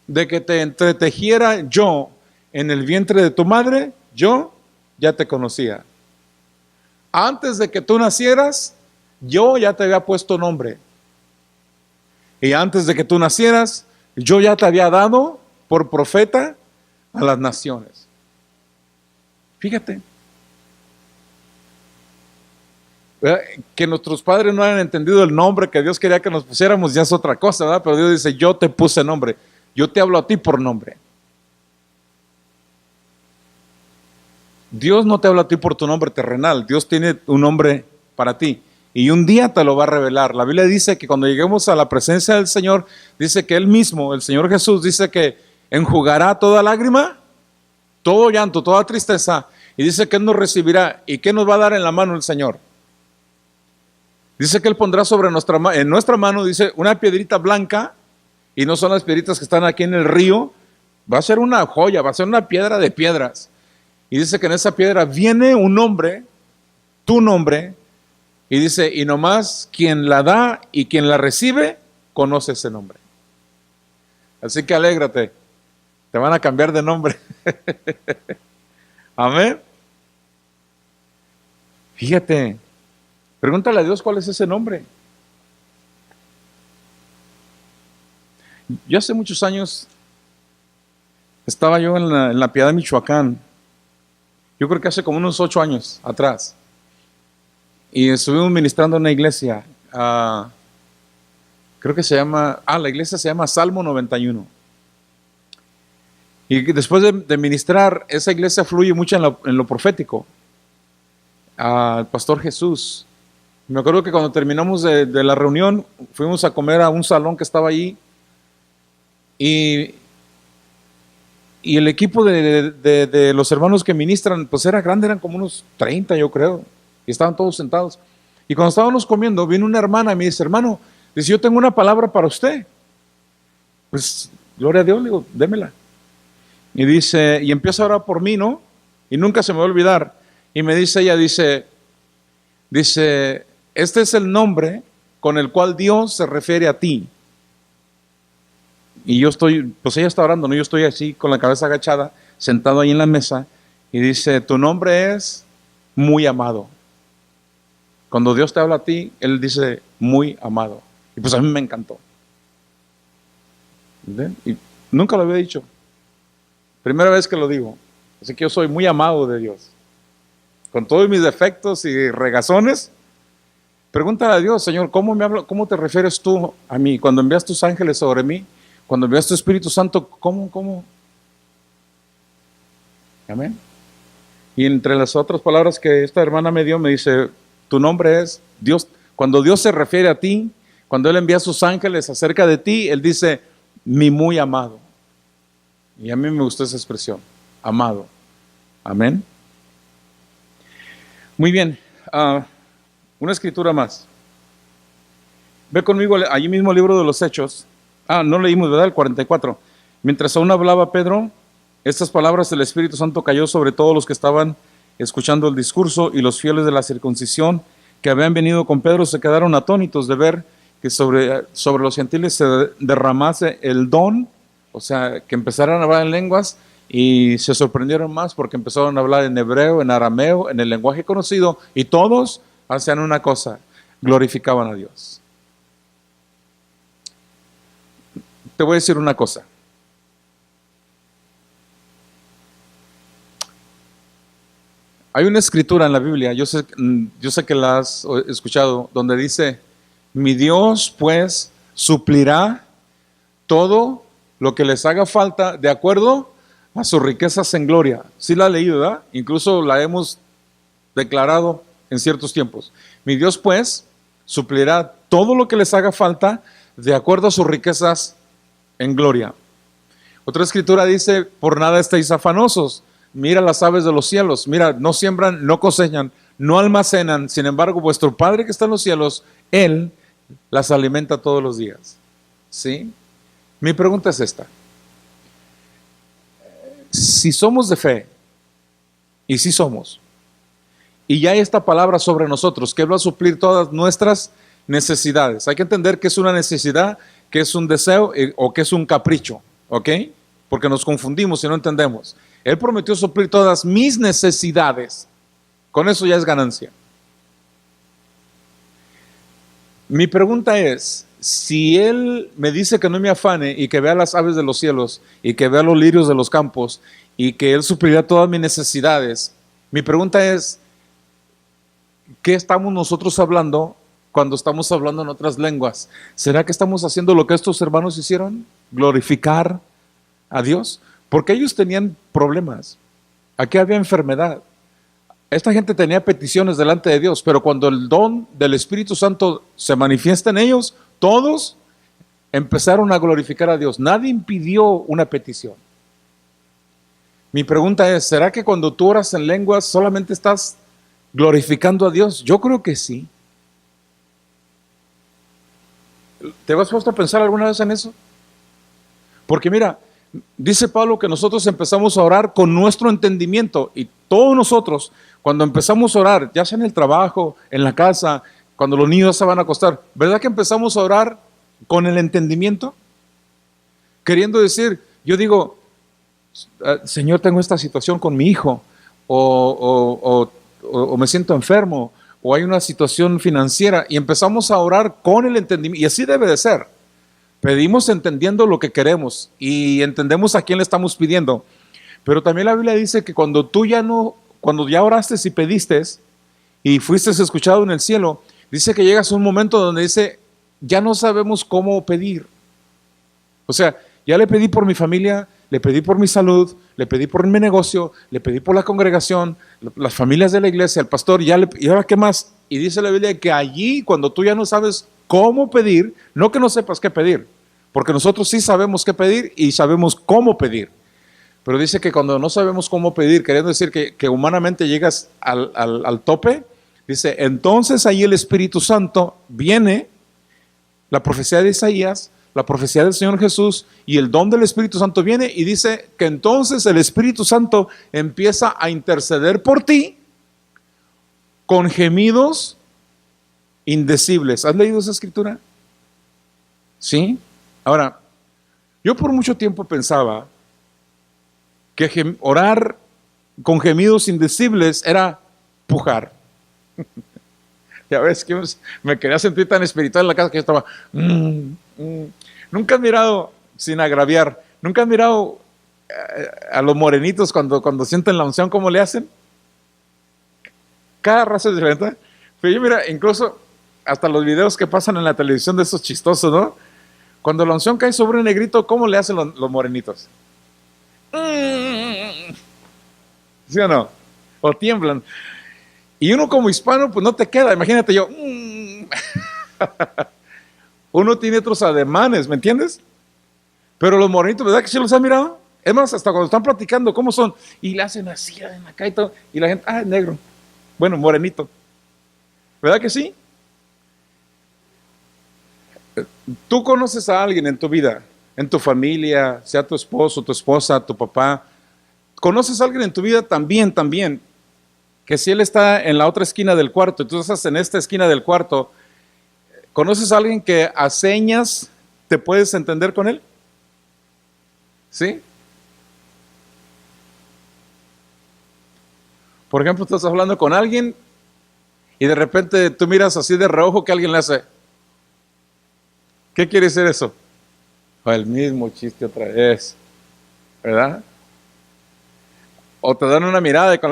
de que te entretejiera yo en el vientre de tu madre, yo ya te conocía. Antes de que tú nacieras, yo ya te había puesto nombre. Y antes de que tú nacieras, yo ya te había dado por profeta a las naciones. Fíjate. Que nuestros padres no hayan entendido el nombre que Dios quería que nos pusiéramos ya es otra cosa, ¿verdad? Pero Dios dice, yo te puse nombre. Yo te hablo a ti por nombre. Dios no te habla a ti por tu nombre terrenal. Dios tiene un nombre para ti. Y un día te lo va a revelar. La Biblia dice que cuando lleguemos a la presencia del Señor, dice que Él mismo, el Señor Jesús, dice que enjugará toda lágrima, todo llanto, toda tristeza. Y dice que Él nos recibirá. ¿Y qué nos va a dar en la mano el Señor? Dice que Él pondrá en nuestra mano, dice, una piedrita blanca. Y no son las piedritas que están aquí en el río. Va a ser una joya, va a ser una piedra de piedras. Y dice que en esa piedra viene un nombre, tu nombre, y dice, y nomás quien la da y quien la recibe, conoce ese nombre. Así que alégrate, te van a cambiar de nombre. Amén. Fíjate, pregúntale a Dios cuál es ese nombre. Yo hace muchos años estaba yo en la Piedad, Michoacán. Yo creo que hace como unos 8 años atrás. Y estuvimos ministrando en una iglesia. Creo que se llama, la iglesia se llama Salmo 91. Y después de ministrar, esa iglesia fluye mucho en lo profético. Al pastor Jesús. Me acuerdo que cuando terminamos de la reunión, fuimos a comer a un salón que estaba allí. Y el equipo de los hermanos que ministran, pues era grande, eran como unos 30 yo creo, y estaban todos sentados. Y cuando estábamos comiendo, vino una hermana y me dice, hermano, dice, yo tengo una palabra para usted. Pues, gloria a Dios, le digo, démela. Y dice, y empieza a orar por mí, ¿no? Y nunca se me va a olvidar. Y me dice ella, dice, este es el nombre con el cual Dios se refiere a ti. Y yo estoy, pues ella está orando, ¿no? Yo estoy así con la cabeza agachada, sentado ahí en la mesa, y dice, tu nombre es muy amado. Cuando Dios te habla a ti, Él dice, muy amado. Y pues a mí me encantó. ¿Ven? Y nunca lo había dicho. Primera vez que lo digo. Así que yo soy muy amado de Dios. Con todos mis defectos y regazones, pregúntale a Dios, Señor, ¿cómo te refieres tú a mí? Cuando envías tus ángeles sobre mí, cuando envías tu Espíritu Santo, ¿cómo? Amén. Y entre las otras palabras que esta hermana me dio, me dice, tu nombre es Dios. Cuando Dios se refiere a ti, cuando Él envía sus ángeles acerca de ti, Él dice, mi muy amado. Y a mí me gustó esa expresión, amado. Amén. Muy bien, una escritura más. Ve conmigo allí mismo el libro de los Hechos. No leímos, ¿verdad? El 44. Mientras aún hablaba Pedro, estas palabras del Espíritu Santo cayó sobre todos los que estaban escuchando el discurso, y los fieles de la circuncisión que habían venido con Pedro se quedaron atónitos de ver que sobre los gentiles se derramase el don, o sea, que empezaran a hablar en lenguas, y se sorprendieron más porque empezaron a hablar en hebreo, en arameo, en el lenguaje conocido, y todos hacían una cosa, glorificaban a Dios. Te voy a decir una cosa. Hay una escritura en la Biblia, yo sé que la has escuchado, donde dice, mi Dios pues suplirá todo lo que les haga falta de acuerdo a sus riquezas en gloria. Sí la he leído, ¿verdad? Incluso la hemos declarado en ciertos tiempos. Mi Dios pues suplirá todo lo que les haga falta de acuerdo a sus riquezas en gloria. Otra escritura dice, por nada estéis afanosos. Mira las aves de los cielos, mira, no siembran, no cosechan, no almacenan, sin embargo, vuestro Padre que está en los cielos, Él las alimenta todos los días. ¿Sí? Mi pregunta es esta. Si somos de fe, y si somos, y ya hay esta palabra sobre nosotros, que va a suplir todas nuestras necesidades. Hay que entender que es una necesidad, que es un deseo o que es un capricho, ¿ok? Porque nos confundimos y no entendemos. Él prometió suplir todas mis necesidades. Con eso ya es ganancia. Mi pregunta es, si Él me dice que no me afane y que vea las aves de los cielos y que vea los lirios de los campos y que Él suplirá todas mis necesidades, mi pregunta es, ¿qué estamos nosotros hablando cuando estamos hablando en otras lenguas? ¿Será que estamos haciendo lo que estos hermanos hicieron? ¿Glorificar a Dios? Porque ellos tenían problemas. Aquí había enfermedad. Esta gente tenía peticiones delante de Dios, pero cuando el don del Espíritu Santo se manifiesta en ellos, todos empezaron a glorificar a Dios. Nadie impidió una petición. Mi pregunta es, ¿será que cuando tú oras en lenguas solamente estás glorificando a Dios? Yo creo que sí. ¿Te has puesto a pensar alguna vez en eso? Porque mira, dice Pablo que nosotros empezamos a orar con nuestro entendimiento, y todos nosotros cuando empezamos a orar, ya sea en el trabajo, en la casa, cuando los niños se van a acostar, ¿verdad que empezamos a orar con el entendimiento? queriendo decir, yo digo, Señor, tengo esta situación con mi hijo, o me siento enfermo, o hay una situación financiera, y empezamos a orar con el entendimiento, y así debe de ser. Pedimos entendiendo lo que queremos, y entendemos a quién le estamos pidiendo. Pero también la Biblia dice que cuando ya oraste y pediste, y fuiste escuchado en el cielo, dice que llegas a un momento donde dice, ya no sabemos cómo pedir. O sea, ya le pedí por mi familia, le pedí por mi salud, le pedí por mi negocio, le pedí por la congregación, las familias de la iglesia, el pastor, y ahora qué más. Y dice la Biblia que allí, cuando tú ya no sabes cómo pedir, no que no sepas qué pedir, porque nosotros sí sabemos qué pedir y sabemos cómo pedir. Pero dice que cuando no sabemos cómo pedir, queriendo decir que humanamente llegas al tope, dice, entonces ahí el Espíritu Santo viene, la profecía de Isaías, la profecía del Señor Jesús y el don del Espíritu Santo viene y dice que entonces el Espíritu Santo empieza a interceder por ti con gemidos indecibles. ¿Has leído esa escritura? ¿Sí? Ahora, yo por mucho tiempo pensaba que orar con gemidos indecibles era pujar. Ya ves que me quería sentir tan espiritual en la casa que yo estaba. Nunca he mirado, sin agraviar, nunca he mirado a los morenitos cuando sienten la unción, ¿cómo le hacen? Cada raza es diferente. Pero yo mira, incluso hasta los videos que pasan en la televisión de esos chistosos, ¿no? Cuando la unción cae sobre un negrito, ¿cómo le hacen los morenitos? ¿Sí o no? O tiemblan. Y uno como hispano, pues no te queda. Imagínate yo. Uno tiene otros ademanes, ¿me entiendes? Pero los morenitos, ¿verdad que sí los han mirado? Es más, hasta cuando están platicando, ¿cómo son? Y le hacen así, acá y todo. Y la gente, es negro. Bueno, morenito. ¿Verdad que sí? Tú conoces a alguien en tu vida, en tu familia, sea tu esposo, tu esposa, tu papá. ¿Conoces a alguien en tu vida también, que si él está en la otra esquina del cuarto y tú estás en esta esquina del cuarto, ¿conoces a alguien que a señas te puedes entender con él? ¿Sí? Por ejemplo, estás hablando con alguien y de repente tú miras así de reojo que alguien le hace. ¿Qué quiere decir eso? El mismo chiste otra vez, ¿verdad? O te dan una mirada y con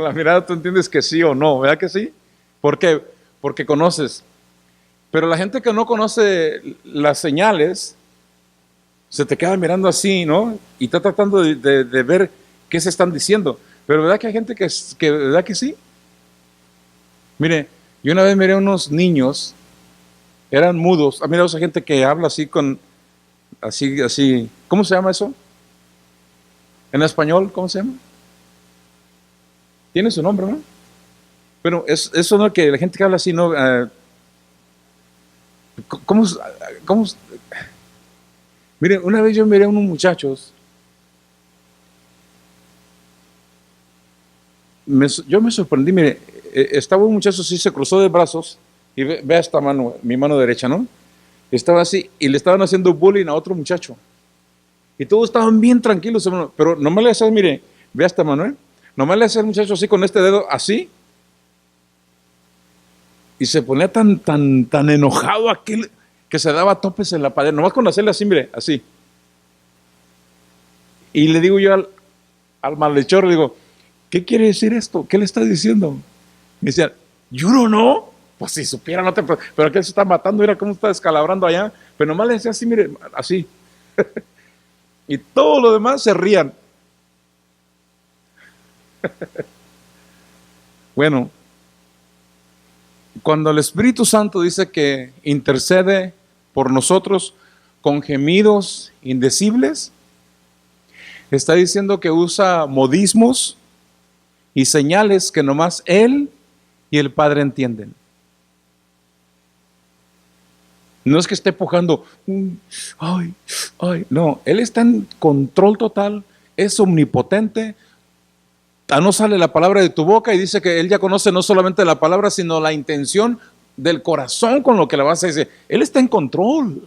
la mirada tú entiendes que sí o no, ¿verdad que sí? ¿Por qué? Porque conoces. Pero la gente que no conoce las señales, se te queda mirando así, ¿no? Y está tratando de ver qué se están diciendo. Pero ¿verdad que hay gente que ¿verdad que sí? Mire, yo una vez miré unos niños, eran mudos. ¿Ha mirado esa gente que habla así así, ¿cómo se llama eso? En español, ¿cómo se llama? Tiene su nombre, ¿no? Pero eso no, que la gente que habla así, ¿no? ¿Cómo? Mire, una vez yo miré a unos muchachos, yo me sorprendí, mire, estaba un muchacho así, se cruzó de brazos, y ve esta mano, mi mano derecha, ¿no? Estaba así, y le estaban haciendo bullying a otro muchacho. Y todos estaban bien tranquilos, hermano, pero nomás le hacía, mire, ve esta mano, ¿eh? Nomás le hacía al muchacho así con este dedo, así, y se ponía tan enojado aquel que se daba topes en la pared, nomás con hacerle así, mire, así. Y le digo yo al malhechor, le digo, ¿qué quiere decir esto? ¿Qué le está diciendo? Me decía, ¿you don't know? Pues si supiera, no te... Pero aquel se está matando, mira cómo está descalabrando allá. Pero nomás le decía así, mire, así. Y todo lo demás se rían. Bueno, cuando el Espíritu Santo dice que intercede por nosotros con gemidos indecibles, está diciendo que usa modismos y señales que nomás Él y el Padre entienden. No es que esté pujando, ay, no, Él está en control total, es omnipotente. No sale la palabra de tu boca y dice que Él ya conoce no solamente la palabra, sino la intención del corazón con lo que le vas a decir. Él está en control.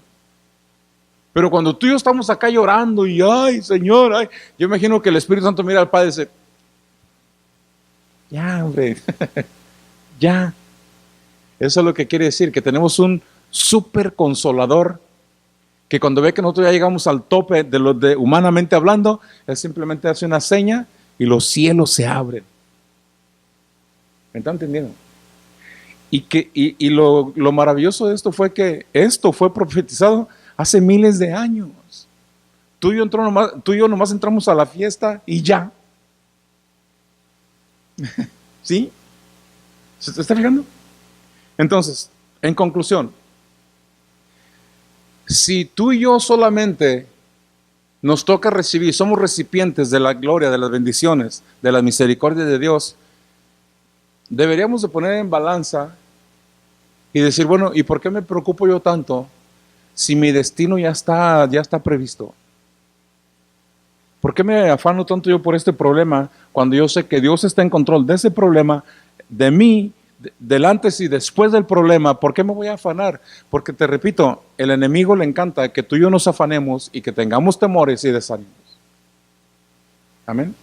Pero cuando tú y yo estamos acá llorando y ay, Señor, ay, yo imagino que el Espíritu Santo mira al Padre y dice, ya, hombre, ya. Eso es lo que quiere decir, que tenemos un súper consolador que cuando ve que nosotros ya llegamos al tope de lo de humanamente hablando, Él simplemente hace una seña y los cielos se abren. ¿Me están entendiendo? Y lo maravilloso de esto fue que esto fue profetizado hace miles de años. Tú y yo nomás entramos a la fiesta y ya. ¿Sí? ¿Se está fijando? Entonces, en conclusión, si tú y yo solamente nos toca recibir, somos recipientes de la gloria, de las bendiciones, de la misericordia de Dios, deberíamos de poner en balanza y decir, bueno, ¿y por qué me preocupo yo tanto si mi destino ya está previsto? ¿Por qué me afano tanto yo por este problema cuando yo sé que Dios está en control de ese problema, de mí, del antes y después del problema? ¿Por qué me voy a afanar? Porque te repito, el enemigo le encanta que tú y yo nos afanemos y que tengamos temores y desánimos. Amén.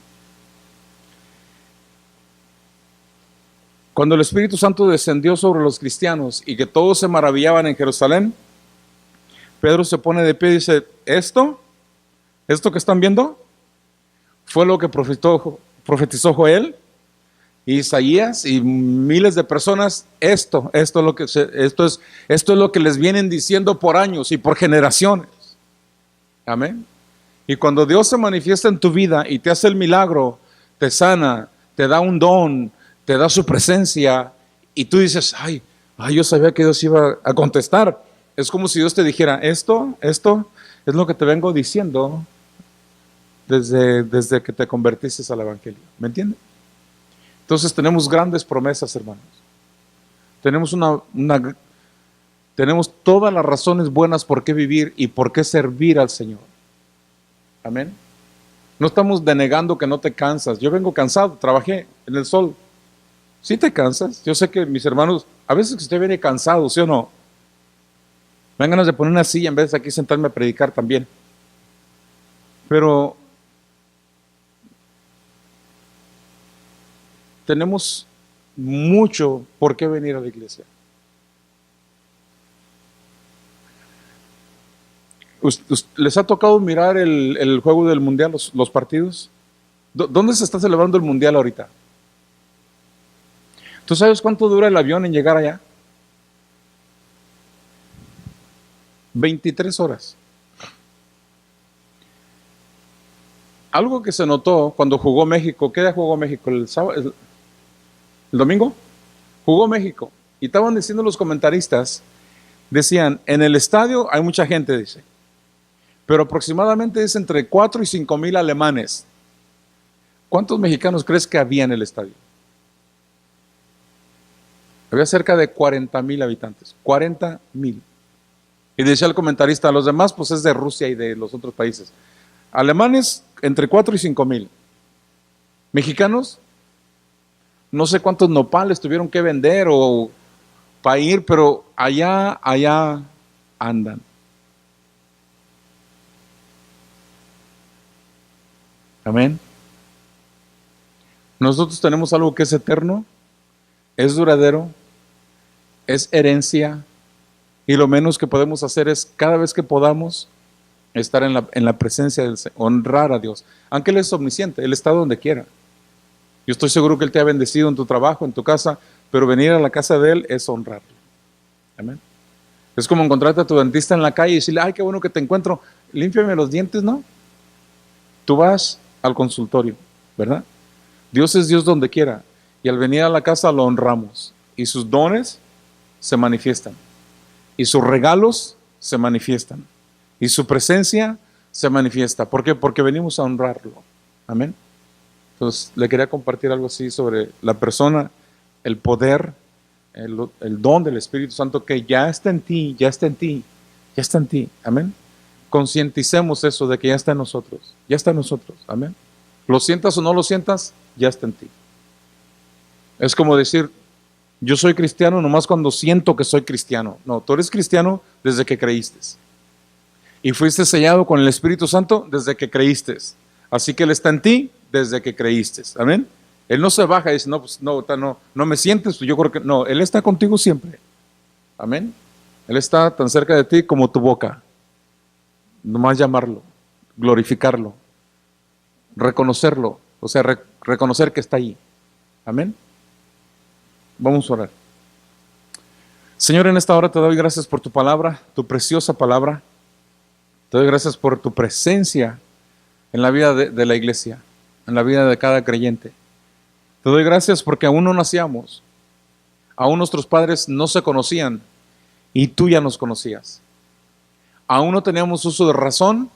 Cuando el Espíritu Santo descendió sobre los cristianos y que todos se maravillaban en Jerusalén, Pedro se pone de pie y dice, esto que están viendo, fue lo que profetizó Joel, Isaías y miles de personas. Esto es lo que les vienen diciendo por años y por generaciones. Amén. Y cuando Dios se manifiesta en tu vida y te hace el milagro, te sana, te da un don, te da su presencia, y tú dices, ay, yo sabía que Dios iba a contestar. Es como si Dios te dijera, esto es lo que te vengo diciendo desde que te convertiste al Evangelio. ¿Me entiendes? Entonces tenemos grandes promesas, hermanos. Tenemos tenemos todas las razones buenas por qué vivir y por qué servir al Señor. Amén. No estamos denegando que no te cansas. Yo vengo cansado, trabajé en el sol. ¿Sí te cansas? Yo sé que mis hermanos, a veces que usted viene cansado, ¿sí o no? Me dan ganas de poner una silla en vez de aquí sentarme a predicar también. Pero tenemos mucho por qué venir a la iglesia. ¿Les ha tocado mirar el juego del mundial, los partidos? ¿Dónde se está celebrando el mundial ahorita? ¿Tú sabes cuánto dura el avión en llegar allá? 23 horas. Algo que se notó cuando jugó México. ¿Qué día jugó México? ¿El sábado? ¿El domingo? Jugó México. Y estaban diciendo los comentaristas, decían, en el estadio hay mucha gente, dice, pero aproximadamente es entre 4 y 5 mil alemanes. ¿Cuántos mexicanos crees que había en el estadio? Había cerca de 40,000 habitantes. 40,000. Y decía el comentarista, los demás pues es de Rusia y de los otros países. Alemanes entre 4 y 5 mil. Mexicanos, no sé cuántos nopales tuvieron que vender o para ir, pero allá andan. Amén. Nosotros tenemos algo que es eterno, es duradero, es herencia, y lo menos que podemos hacer es cada vez que podamos estar en la presencia del Señor, honrar a Dios, aunque Él es omnisciente, Él está donde quiera. Yo estoy seguro que Él te ha bendecido en tu trabajo, en tu casa, pero venir a la casa de Él es honrarlo. Amén. Es como encontrarte a tu dentista en la calle y decirle, ay, qué bueno que te encuentro, límpiame los dientes, ¿no? Tú vas al consultorio, ¿verdad? Dios es Dios donde quiera, y al venir a la casa lo honramos, y sus dones se manifiestan, y sus regalos se manifiestan, y su presencia se manifiesta. ¿Por qué? Porque venimos a honrarlo. Amén. Entonces, le quería compartir algo así sobre la persona, el poder, el don del Espíritu Santo que ya está en ti, ya está en ti, ya está en ti. Amén. Concienticemos eso de que ya está en nosotros, ya está en nosotros. Amén. Lo sientas o no lo sientas, ya está en ti. Es como decir, yo soy cristiano nomás cuando siento que soy cristiano. No, tú eres cristiano desde que creíste. Y fuiste sellado con el Espíritu Santo desde que creíste. Así que Él está en ti desde que creíste. Amén. Él no se baja y dice, no, pues no me sientes. Yo creo que no, Él está contigo siempre. Amén. Él está tan cerca de ti como tu boca. Nomás llamarlo, glorificarlo, reconocerlo, o sea, reconocer que está ahí. Amén. Vamos a orar. Señor, en esta hora te doy gracias por tu palabra, tu preciosa palabra. Te doy gracias por tu presencia en la vida de la iglesia, en la vida de cada creyente. Te doy gracias porque aún no nacíamos, aún nuestros padres no se conocían y tú ya nos conocías. Aún no teníamos uso de razón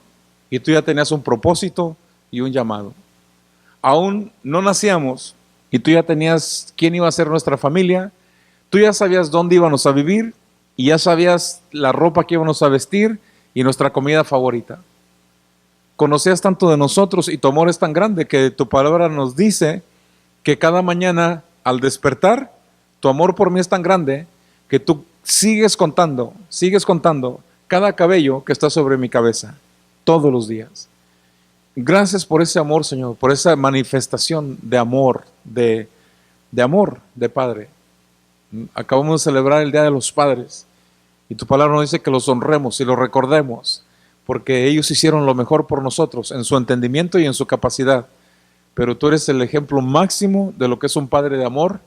y tú ya tenías un propósito y un llamado. Aún no nacíamos y tú ya tenías quién iba a ser nuestra familia. Tú ya sabías dónde íbamos a vivir y ya sabías la ropa que íbamos a vestir y nuestra comida favorita. Conocías tanto de nosotros y tu amor es tan grande que tu palabra nos dice que cada mañana al despertar, tu amor por mí es tan grande que tú sigues contando cada cabello que está sobre mi cabeza, todos los días. Gracias por ese amor, Señor, por esa manifestación de amor, de amor de Padre. Acabamos de celebrar el Día de los Padres y tu palabra nos dice que los honremos y los recordemos porque ellos hicieron lo mejor por nosotros en su entendimiento y en su capacidad. Pero tú eres el ejemplo máximo de lo que es un Padre de amor,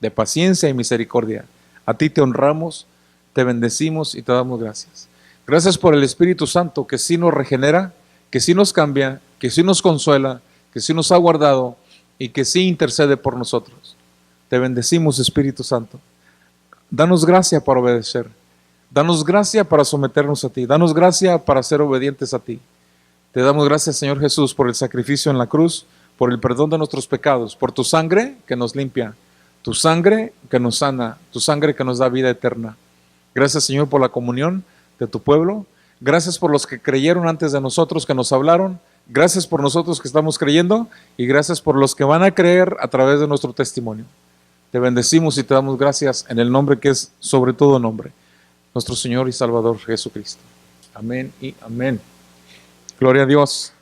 de paciencia y misericordia. A ti te honramos, te bendecimos y te damos gracias. Gracias por el Espíritu Santo que sí nos regenera, que sí nos cambia, que sí nos consuela, que sí nos ha guardado y que sí intercede por nosotros. Te bendecimos, Espíritu Santo. Danos gracia para obedecer. Danos gracia para someternos a ti. Danos gracia para ser obedientes a ti. Te damos gracias, Señor Jesús, por el sacrificio en la cruz, por el perdón de nuestros pecados, por tu sangre que nos limpia, tu sangre que nos sana, tu sangre que nos da vida eterna. Gracias, Señor, por la comunión de tu pueblo. Gracias por los que creyeron antes de nosotros, que nos hablaron. Gracias por nosotros que estamos creyendo y gracias por los que van a creer a través de nuestro testimonio. Te bendecimos y te damos gracias en el nombre que es sobre todo nombre, nuestro Señor y Salvador Jesucristo. Amén y amén. Gloria a Dios.